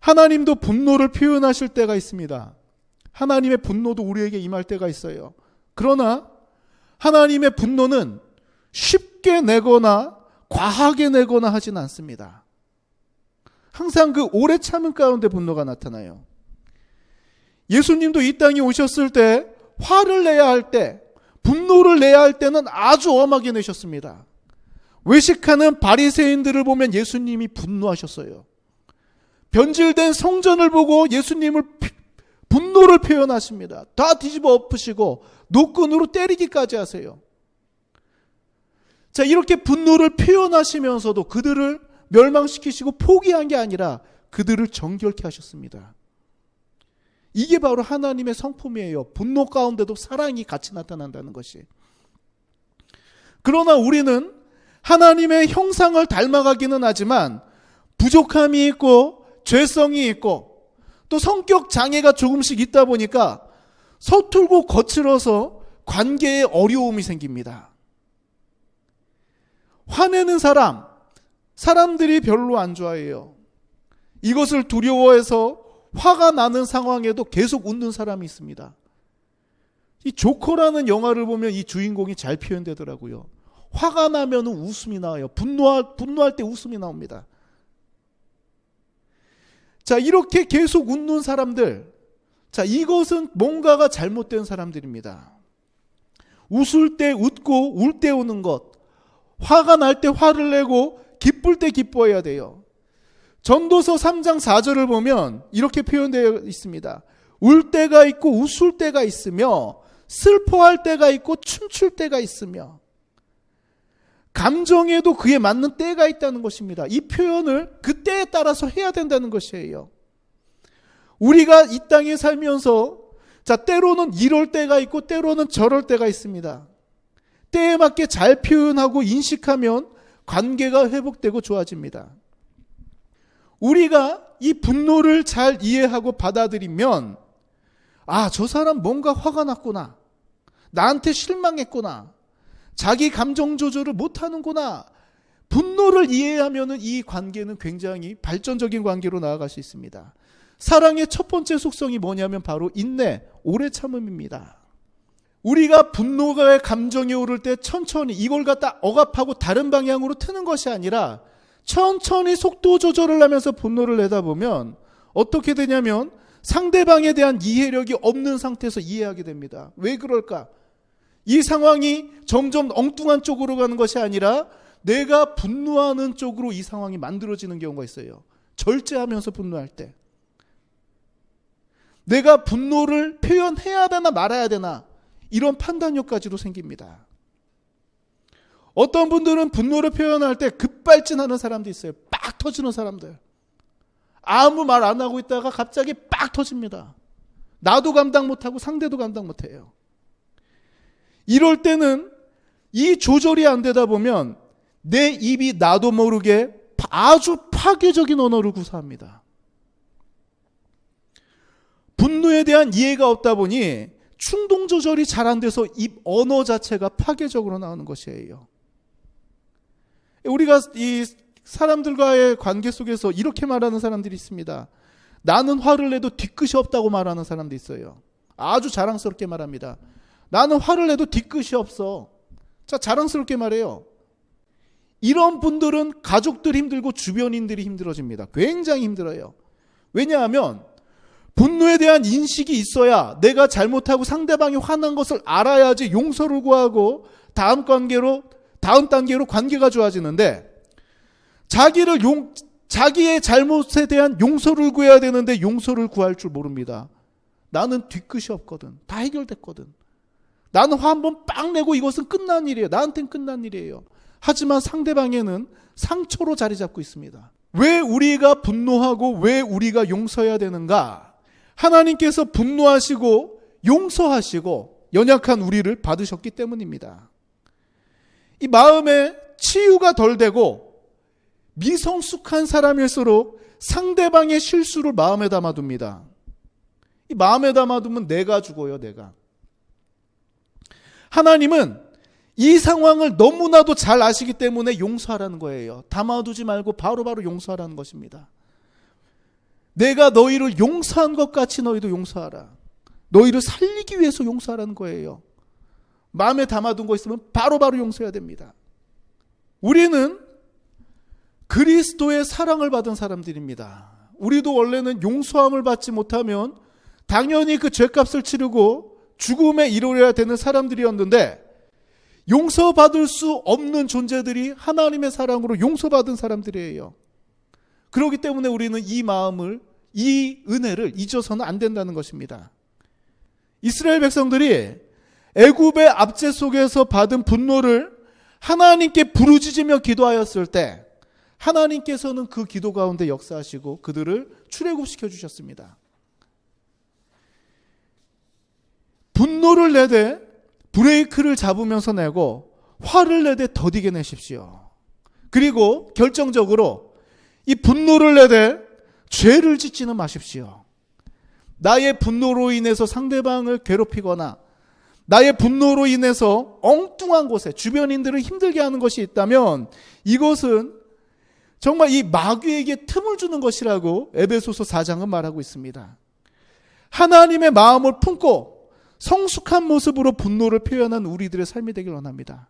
하나님도 분노를 표현하실 때가 있습니다. 하나님의 분노도 우리에게 임할 때가 있어요. 그러나 하나님의 분노는 쉽게 내거나 과하게 내거나 하진 않습니다. 항상 그 오래 참은 가운데 분노가 나타나요. 예수님도 이 땅에 오셨을 때 화를 내야 할 때, 분노를 내야 할 때는 아주 엄하게 내셨습니다. 외식하는 바리새인들을 보면 예수님이 분노하셨어요. 변질된 성전을 보고 예수님을 분노를 표현하십니다. 다 뒤집어 엎으시고 노끈으로 때리기까지 하세요. 자, 이렇게 분노를 표현하시면서도 그들을 멸망시키시고 포기한 게 아니라 그들을 정결케 하셨습니다. 이게 바로 하나님의 성품이에요. 분노 가운데도 사랑이 같이 나타난다는 것이. 그러나 우리는 하나님의 형상을 닮아가기는 하지만 부족함이 있고 죄성이 있고 또 성격 장애가 조금씩 있다 보니까 서툴고 거칠어서 관계에 어려움이 생깁니다. 화내는 사람들이 별로 안 좋아해요. 이것을 두려워해서 화가 나는 상황에도 계속 웃는 사람이 있습니다. 이 조커라는 영화를 보면 이 주인공이 잘 표현되더라고요. 화가 나면 웃음이 나와요. 분노할 때 웃음이 나옵니다. 자, 이렇게 계속 웃는 사람들, 자, 이것은 뭔가가 잘못된 사람들입니다. 웃을 때 웃고 울 때 우는 것, 화가 날 때 화를 내고 기쁠 때 기뻐해야 돼요. 전도서 3장 4절을 보면 이렇게 표현되어 있습니다. 울 때가 있고 웃을 때가 있으며 슬퍼할 때가 있고 춤출 때가 있으며, 감정에도 그에 맞는 때가 있다는 것입니다. 이 표현을 그 때에 따라서 해야 된다는 것이에요. 우리가 이 땅에 살면서 자, 때로는 이럴 때가 있고 때로는 저럴 때가 있습니다. 때에 맞게 잘 표현하고 인식하면 관계가 회복되고 좋아집니다. 우리가 이 분노를 잘 이해하고 받아들이면, 아, 저 사람 뭔가 화가 났구나, 나한테 실망했구나, 자기 감정 조절을 못하는구나. 분노를 이해하면 이 관계는 굉장히 발전적인 관계로 나아갈 수 있습니다. 사랑의 첫 번째 속성이 뭐냐면 바로 인내, 오래 참음입니다. 우리가 분노의 감정이 오를 때 천천히 이걸 갖다 억압하고 다른 방향으로 트는 것이 아니라 천천히 속도 조절을 하면서 분노를 내다 보면 어떻게 되냐면 상대방에 대한 이해력이 없는 상태에서 이해하게 됩니다. 왜 그럴까? 이 상황이 점점 엉뚱한 쪽으로 가는 것이 아니라 내가 분노하는 쪽으로 이 상황이 만들어지는 경우가 있어요. 절제하면서 분노할 때. 내가 분노를 표현해야 되나 말아야 되나, 이런 판단력까지도 생깁니다. 어떤 분들은 분노를 표현할 때 급발진하는 사람도 있어요. 빡 터지는 사람들. 아무 말 안 하고 있다가 갑자기 빡 터집니다. 나도 감당 못하고 상대도 감당 못해요. 이럴 때는 이 조절이 안 되다 보면 내 입이 나도 모르게 아주 파괴적인 언어를 구사합니다. 분노에 대한 이해가 없다 보니 충동 조절이 잘 안 돼서 입 언어 자체가 파괴적으로 나오는 것이에요. 우리가 이 사람들과의 관계 속에서 이렇게 말하는 사람들이 있습니다. 나는 화를 내도 뒤끝이 없다고 말하는 사람도 있어요. 아주 자랑스럽게 말합니다. 나는 화를 내도 뒤끝이 없어. 자, 자랑스럽게 말해요. 이런 분들은 가족들 힘들고 주변인들이 힘들어집니다. 굉장히 힘들어요. 왜냐하면 분노에 대한 인식이 있어야 내가 잘못하고 상대방이 화난 것을 알아야지 용서를 구하고 다음 단계로 관계가 좋아지는데, 자기의 잘못에 대한 용서를 구해야 되는데 용서를 구할 줄 모릅니다. 나는 뒤끝이 없거든. 다 해결됐거든. 나는 화 한번 빵 내고 이것은 끝난 일이에요. 나한테는 끝난 일이에요. 하지만 상대방에는 상처로 자리 잡고 있습니다. 왜 우리가 분노하고 왜 우리가 용서해야 되는가? 하나님께서 분노하시고 용서하시고 연약한 우리를 받으셨기 때문입니다. 이 마음에 치유가 덜 되고 미성숙한 사람일수록 상대방의 실수를 마음에 담아둡니다. 이 마음에 담아두면 내가 죽어요, 내가. 하나님은 이 상황을 너무나도 잘 아시기 때문에 용서하라는 거예요. 담아두지 말고 바로바로 용서하라는 것입니다. 내가 너희를 용서한 것 같이 너희도 용서하라. 너희를 살리기 위해서 용서하라는 거예요. 마음에 담아둔 거 있으면 바로바로 용서해야 됩니다. 우리는 그리스도의 사랑을 받은 사람들입니다. 우리도 원래는 용서함을 받지 못하면 당연히 그 죄값을 치르고 죽음에 이르러야 되는 사람들이었는데, 용서받을 수 없는 존재들이 하나님의 사랑으로 용서받은 사람들이에요. 그렇기 때문에 우리는 이 마음을, 이 은혜를 잊어서는 안 된다는 것입니다. 이스라엘 백성들이 애굽의 압제 속에서 받은 분노를 하나님께 부르짖으며 기도하였을 때 하나님께서는 그 기도 가운데 역사하시고 그들을 출애굽시켜 주셨습니다. 분노를 내되 브레이크를 잡으면서 내고 화를 내되 더디게 내십시오. 그리고 결정적으로 이 분노를 내되 죄를 짓지는 마십시오. 나의 분노로 인해서 상대방을 괴롭히거나 나의 분노로 인해서 엉뚱한 곳에 주변인들을 힘들게 하는 것이 있다면 이것은 정말 이 마귀에게 틈을 주는 것이라고 에베소서 4장은 말하고 있습니다. 하나님의 마음을 품고 성숙한 모습으로 분노를 표현한 우리들의 삶이 되길 원합니다.